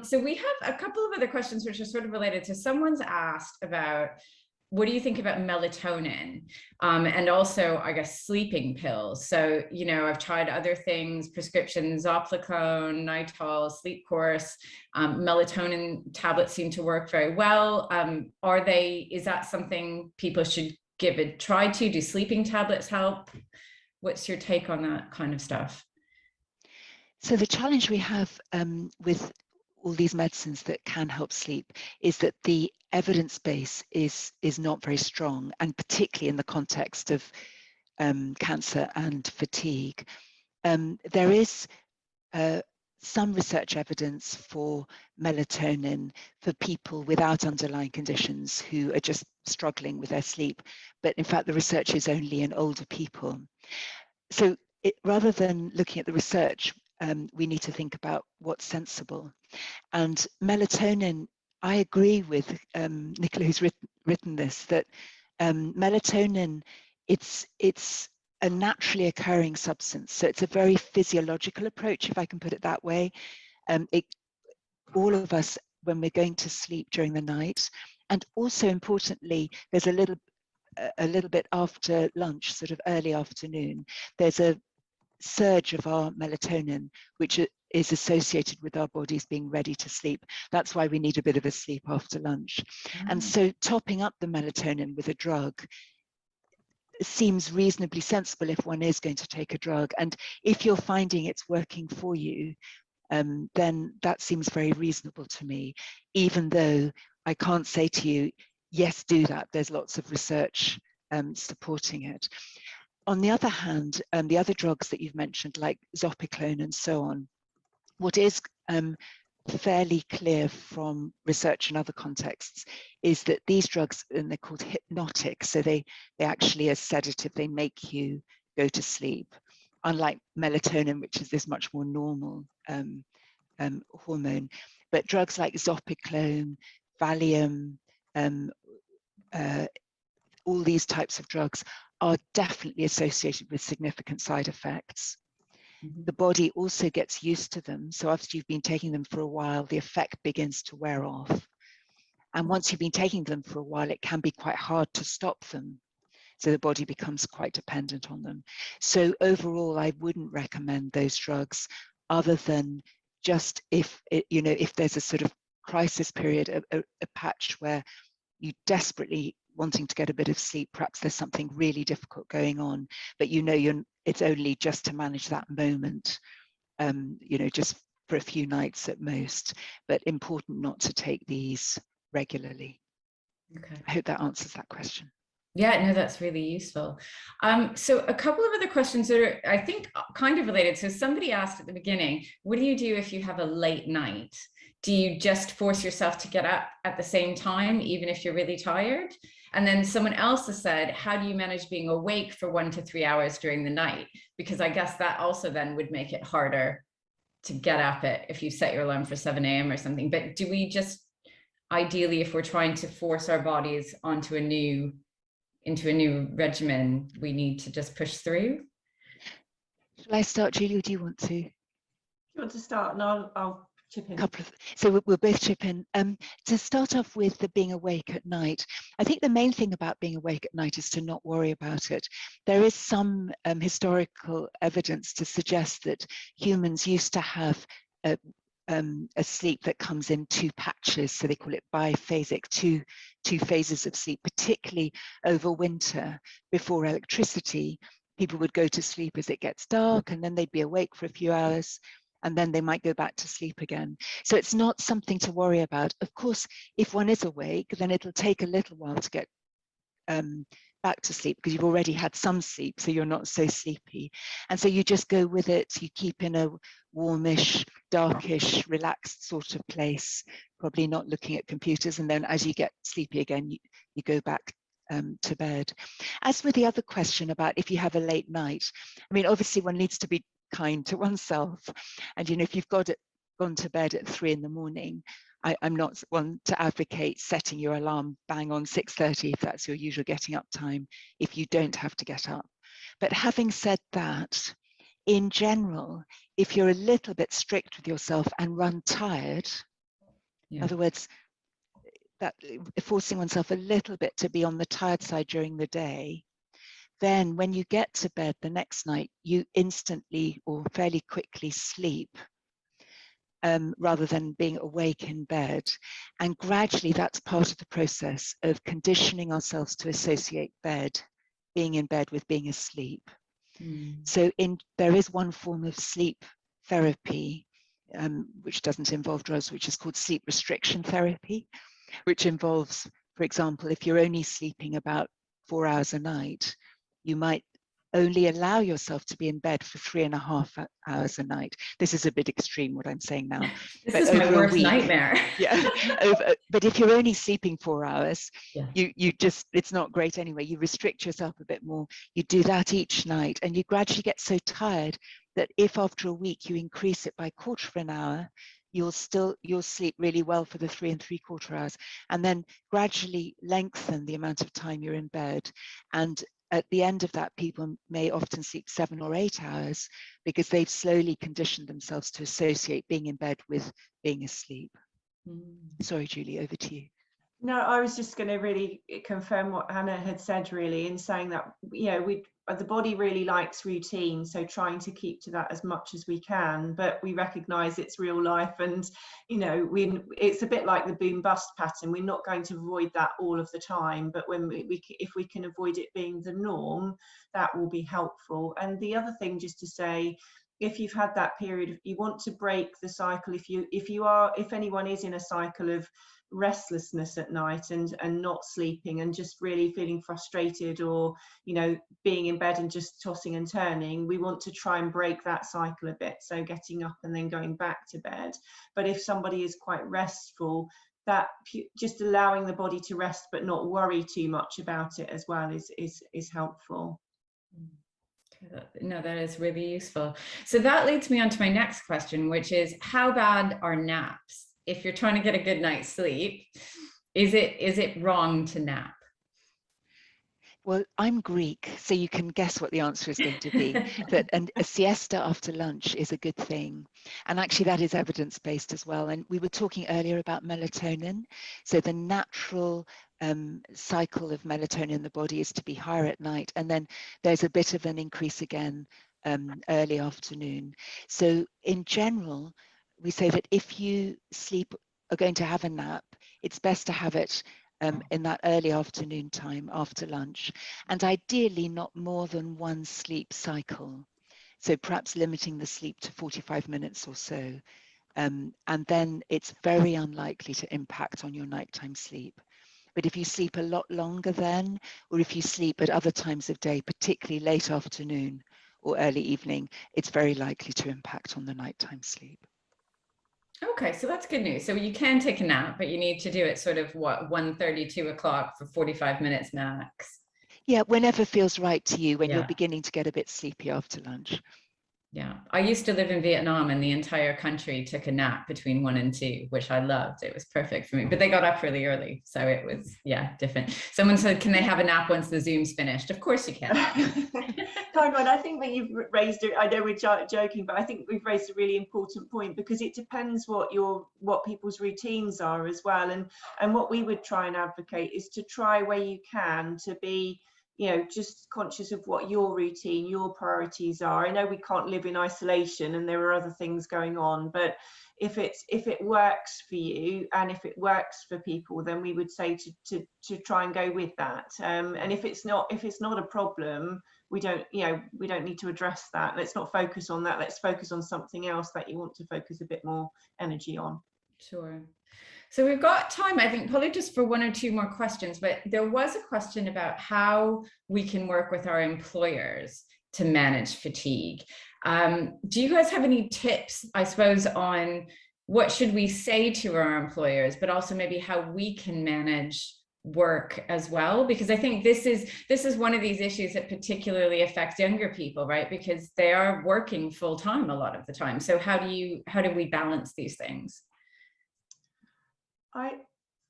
So we have a couple of other questions which are sort of related. So someone's asked about, what do you think about melatonin? And also, I guess, sleeping pills. So, I've tried other things, prescriptions, Zopiclone, Nitol, sleep course, melatonin tablets seem to work very well. Is that something people should give a try to? Do sleeping tablets help? What's your take on that kind of stuff? So the challenge we have with all these medicines that can help sleep is that the evidence base is not very strong, and particularly in the context of cancer and fatigue. There is some research evidence for melatonin for people without underlying conditions who are just struggling with their sleep, but in fact the research is only in older people. So rather than looking at the research, we need to think about what's sensible. And melatonin, I agree with Nicola, who's written this, that melatonin, it's a naturally occurring substance. So it's a very physiological approach, if I can put it that way. All of us, when we're going to sleep during the night, and also importantly, there's a little bit after lunch, sort of early afternoon, there's a surge of our melatonin, which is associated with our bodies being ready to sleep. That's why we need a bit of a sleep after lunch. And so topping up the melatonin with a drug seems reasonably sensible if one is going to take a drug. And if you're finding it's working for you, then that seems very reasonable to me, even though I can't say to you, yes, do that. There's lots of research supporting it. On the other hand, the other drugs that you've mentioned, like Zopiclone and so on, what is fairly clear from research in other contexts is that these drugs, and they're called hypnotic, so they actually are sedative, they make you go to sleep, unlike melatonin, which is this much more normal hormone. But drugs like Zopiclone, Valium, all these types of drugs are definitely associated with significant side effects. The body also gets used to them. So after you've been taking them for a while, the effect begins to wear off. And once you've been taking them for a while, it can be quite hard to stop them. So the body becomes quite dependent on them. So overall, I wouldn't recommend those drugs, other than just if there's a sort of crisis period, a patch where you desperately wanting to get a bit of sleep, perhaps there's something really difficult going on, but it's only just to manage that moment, just for a few nights at most, but important not to take these regularly. Okay. I hope that answers that question. Yeah, no, that's really useful. So a couple of other questions that are, I think, kind of related. So somebody asked at the beginning, what do you do if you have a late night? Do you just force yourself to get up at the same time, even if you're really tired? And then someone else has said, how do you manage being awake for 1 to 3 hours during the night? Because I guess that also then would make it harder to get up if you set your alarm for 7 a.m. or something. But do we just, ideally, if we're trying to force our bodies into a new regimen, we need to just push through? Shall I start, Julie, or do you want to? You want to start, and I'll chip in. So we'll both chip in. To start off with the being awake at night, I think the main thing about being awake at night is to not worry about it. There is some historical evidence to suggest that humans used to have a sleep that comes in 2 patches, so they call it biphasic, two phases of sleep, particularly over winter before electricity. People would go to sleep as it gets dark, and then they'd be awake for a few hours, and then they might go back to sleep again. So it's not something to worry about. Of course, if one is awake, then it'll take a little while to get back to sleep, because you've already had some sleep, so you're not so sleepy. And so you just go with it. You keep in a warmish, darkish, relaxed sort of place, probably not looking at computers. And then as you get sleepy again, you go back to bed. As with the other question about if you have a late night, I mean, obviously one needs to be kind to oneself. And, if you've gone to bed at 3 in the morning, I'm not one to advocate setting your alarm bang on 6:30 if that's your usual getting up time, if you don't have to get up. But having said that, in general, if you're a little bit strict with yourself and run tired, in other words, that forcing oneself a little bit to be on the tired side during the day, then when you get to bed the next night, you instantly or fairly quickly sleep, rather than being awake in bed. And gradually that's part of the process of conditioning ourselves to associate being in bed with being asleep. So there is one form of sleep therapy, which doesn't involve drugs, which is called sleep restriction therapy, which involves, for example, if you're only sleeping about 4 hours a night, you might only allow yourself to be in bed for 3.5 hours a night. This is a bit extreme what I'm saying now. This is my worst nightmare. Yeah, but if you're only sleeping 4 hours, you just, it's not great anyway. You restrict yourself a bit more. You do that each night, and you gradually get so tired that if after a week you increase it by 1/4 of an hour, you'll sleep really well for the 3 3/4 hours, and then gradually lengthen the amount of time you're in bed. And at the end of that, people may often sleep 7 or 8 hours because they've slowly conditioned themselves to associate being in bed with being asleep. Sorry, Julie, over to you. No, I was just going to really confirm what Hannah had said, really, in saying that, you know, the body really likes routine, so trying to keep to that as much as we can, but we recognize it's real life, and, you know, it's a bit like the boom bust pattern. We're not going to avoid that all of the time, but when if we can avoid it being the norm, that will be helpful. And the other thing, just to say, if you've had that period, you want to break the cycle. If anyone is in a cycle of restlessness at night and not sleeping and just really feeling frustrated, or, you know, being in bed and just tossing and turning, we want to try and break that cycle a bit, so getting up and then going back to bed. But if somebody is quite restful, that just allowing the body to rest but not worry too much about it as well is helpful. No, that is really useful. So that leads me on to my next question, which is, how bad are naps? If you're trying to get a good night's sleep, is it wrong to nap? Well, I'm Greek, so you can guess what the answer is going to be. And a siesta after lunch is a good thing. And actually that is evidence-based as well. And we were talking earlier about melatonin. So the natural cycle of melatonin in the body is to be higher at night. And then there's a bit of an increase again early afternoon. So in general, we say that if you are going to have a nap, it's best to have it in that early afternoon time after lunch, and ideally not more than one sleep cycle. So perhaps limiting the sleep to 45 minutes or so. And then it's very unlikely to impact on your nighttime sleep. But if you sleep a lot longer then, or if you sleep at other times of day, particularly late afternoon or early evening, it's very likely to impact on the nighttime sleep. Okay, so that's good news. So you can take a nap, but you need to do it sort of 1:30, 2 o'clock for 45 minutes max. Yeah, whenever feels right to you, when you're beginning to get a bit sleepy after lunch. Yeah, I used to live in Vietnam, and the entire country took a nap between 1 and 2, which I loved. It was perfect for me, but they got up really early, so it was, different. Someone said, can they have a nap once the Zoom's finished? Of course you can. Conrad, I think that you've raised it. I know we're joking, but I think we've raised a really important point, because it depends what people's routines are as well. And what we would try and advocate is to try where you can to be, you know, just conscious of what your routine, your priorities are. I know we can't live in isolation and there are other things going on, but if it works for you and if it works for people, then we would say to try and go with that. And if it's not a problem, we don't need to address that. Let's not focus on that. Let's focus on something else that you want to focus a bit more energy on. Sure. So we've got time, I think, probably just for 1 or 2 more questions, but there was a question about how we can work with our employers to manage fatigue. Do you guys have any tips, I suppose, on what should we say to our employers, but also maybe how we can manage work as well? Because I think this is one of these issues that particularly affects younger people, right? Because they are working full time a lot of the time. So how do we balance these things?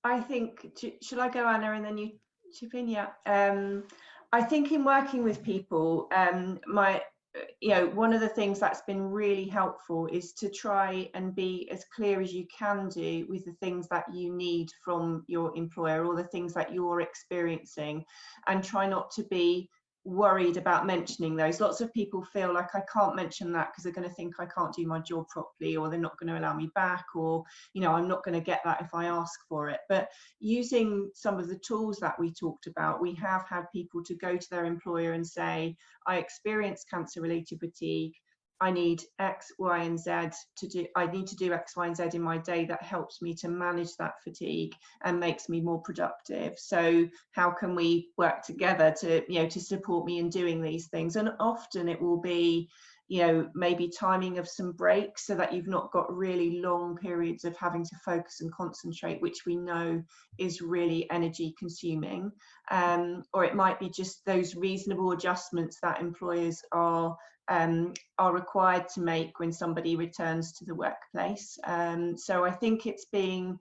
I think, shall I go, Anna, and then you chip in? Yeah. I think in working with people, one of the things that's been really helpful is to try and be as clear as you can do with the things that you need from your employer or the things that you're experiencing, and try not to be worried about mentioning those. Lots of people feel like, I can't mention that because they're going to think I can't do my job properly, or they're not going to allow me back, or I'm not going to get that if I ask for it. But using some of the tools that we talked about, we have had people to go to their employer and say, I experience cancer related fatigue, I need X, Y, and Z to do. I need to do X, Y, and Z in my day that helps me to manage that fatigue and makes me more productive. So how can we work together to support me in doing these things? And often it will be, maybe timing of some breaks so that you've not got really long periods of having to focus and concentrate, which we know is really energy consuming. Or it might be just those reasonable adjustments that employers are required to make when somebody returns to the workplace. So I think it's being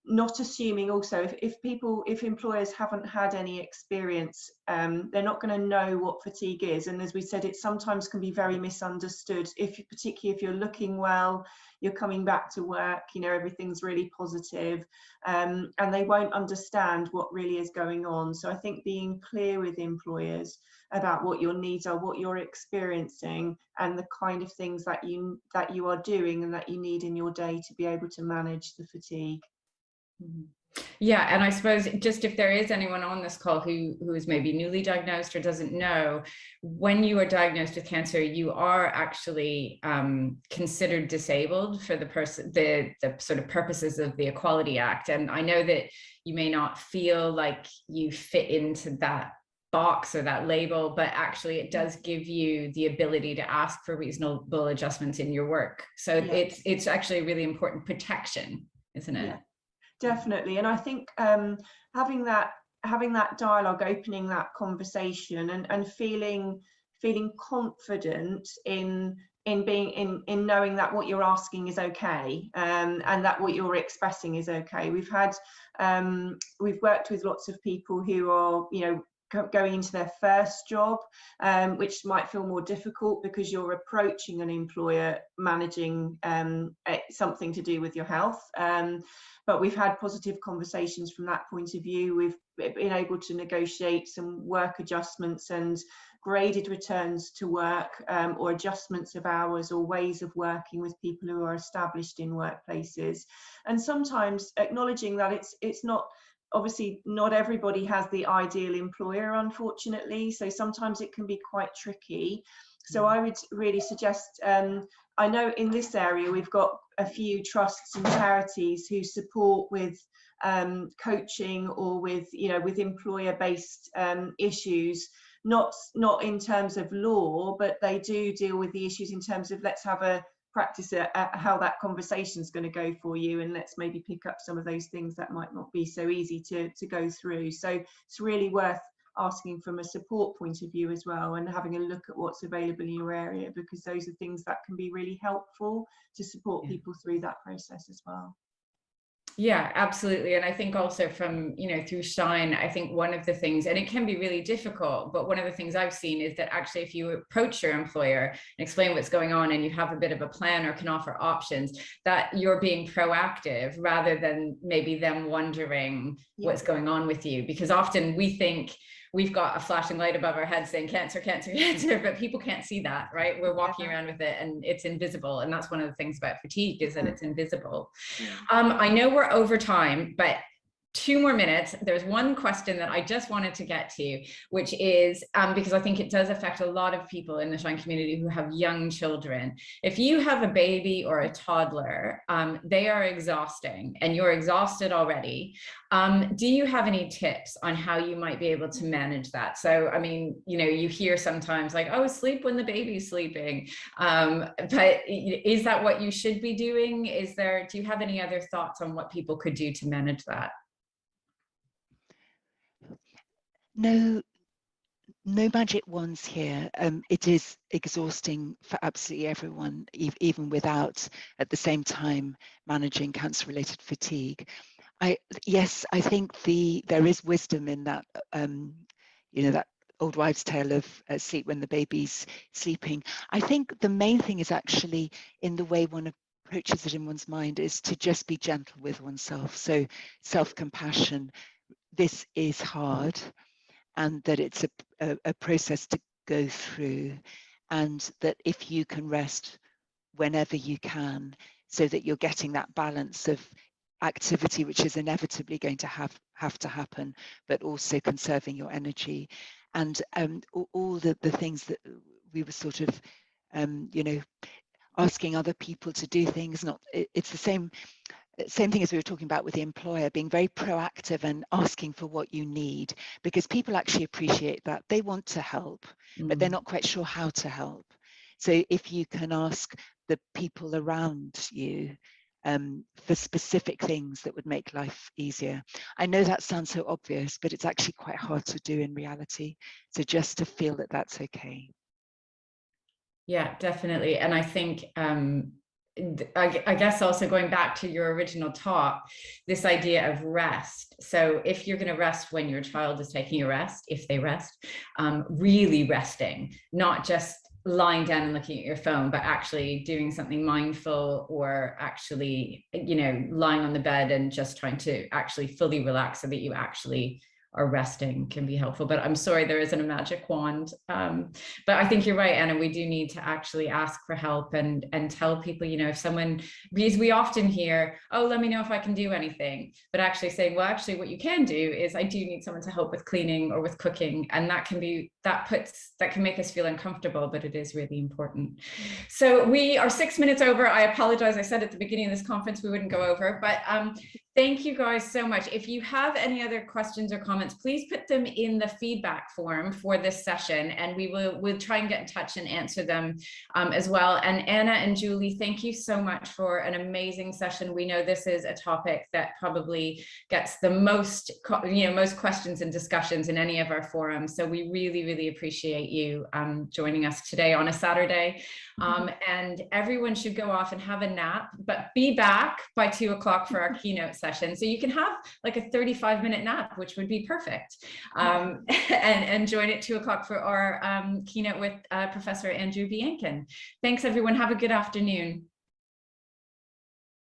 not assuming also, if employers haven't had any experience, they're not going to know what fatigue is. And as we said, it sometimes can be very misunderstood, particularly if you're looking well, you're coming back to work, everything's really positive, and they won't understand what really is going on. So I think being clear with employers about what your needs are, what you're experiencing, and the kind of things that you are doing and that you need in your day to be able to manage the fatigue. Yeah, and I suppose just if there is anyone on this call who is maybe newly diagnosed or doesn't know, when you are diagnosed with cancer, you are actually considered disabled for the sort of purposes of the Equality Act. And I know that you may not feel like you fit into that box or that label, but actually it does give you the ability to ask for reasonable adjustments in your work. So yeah, it's actually a really important protection, isn't it? Yeah. Definitely. And I think having that dialogue, opening that conversation, and feeling confident in knowing that what you're asking is okay, and that what you're expressing is okay. We've worked with lots of people who are going into their first job, which might feel more difficult because you're approaching an employer managing something to do with your health. But we've had positive conversations from that point of view. We've been able to negotiate some work adjustments and graded returns to work, or adjustments of hours or ways of working with people who are established in workplaces. And sometimes acknowledging that it's not, obviously not everybody has the ideal employer, unfortunately. So sometimes it can be quite tricky. So I would really suggest, I know in this area we've got a few trusts and charities who support with coaching or with employer-based issues, not in terms of law, but they do deal with the issues in terms of, let's have a practice at how that conversation is going to go for you, and let's maybe pick up some of those things that might not be so easy to go through. So it's really worth asking from a support point of view as well, and having a look at what's available in your area, because those are things that can be really helpful to support people through that process as well. Yeah, absolutely. And I think also from, through Shine, I think one of the things, and it can be really difficult, but one of the things I've seen is that actually if you approach your employer and explain what's going on, and you have a bit of a plan or can offer options, that you're being proactive rather than maybe them wondering what's going on with you. Because often we think we've got a flashing light above our head saying cancer, cancer, cancer, but people can't see that, right? We're walking around with it and it's invisible. And that's one of the things about fatigue, is that it's invisible. I know we're over time, but 2 more minutes. There's one question that I just wanted to get to, which is because I think it does affect a lot of people in the Shine community who have young children. If you have a baby or a toddler, they are exhausting and you're exhausted already. Do you have any tips on how you might be able to manage that? So, I mean, you hear sometimes like, oh, sleep when the baby's sleeping. But is that what you should be doing? Do you have any other thoughts on what people could do to manage that? No magic wands here. It is exhausting for absolutely everyone, even without at the same time managing cancer-related fatigue. I think there is wisdom in that, that old wives' tale of sleep when the baby's sleeping. I think the main thing is actually in the way one approaches it in one's mind is to just be gentle with oneself. So self-compassion, this is hard, and that it's a process to go through, and that if you can rest whenever you can, so that you're getting that balance of activity, which is inevitably going to have to happen, but also conserving your energy. And all the things that we were sort of, you know, asking other people to do things, it's the same thing as we were talking about with the employer, being very proactive and asking for what you need, because people actually appreciate that. They want to help, but they're not quite sure how to help. So if you can ask the people around you for specific things that would make life easier. I know that sounds so obvious, but it's actually quite hard to do in reality. So just to feel that that's okay. Yeah, definitely. And I think, I guess also going back to your original talk, this idea of rest. So if you're going to rest when your child is taking a rest, if they rest, really resting, not just lying down and looking at your phone, but actually doing something mindful, or actually, you know, lying on the bed and just trying to actually fully relax so that you actually are resting, can be helpful. But I'm sorry, there isn't a magic wand. But I think you're right, Anna, we do need to actually ask for help and tell people, you know, if someone, because we often hear, oh, let me know if I can do anything, but actually saying, well, actually what you can do is, I do need someone to help with cleaning or with cooking. And that can be, that can make us feel uncomfortable, but it is really important. So we are 6 minutes over. I apologize. I said at the beginning of this conference we wouldn't go over, but thank you guys so much. If you have any other questions or comments, please put them in the feedback form for this session, and we'll try and get in touch and answer them as well. And Anna and Julie, thank you so much for an amazing session. We know this is a topic that probably gets the most, most questions and discussions in any of our forums. So we really, really appreciate you joining us today on a Saturday. And everyone should go off and have a nap, but be back by 2 o'clock for our keynote session. So you can have like a 35-minute nap, which would be perfect. And join at 2 o'clock for our keynote with Professor Andrew Biankin. Thanks, everyone. Have a good afternoon.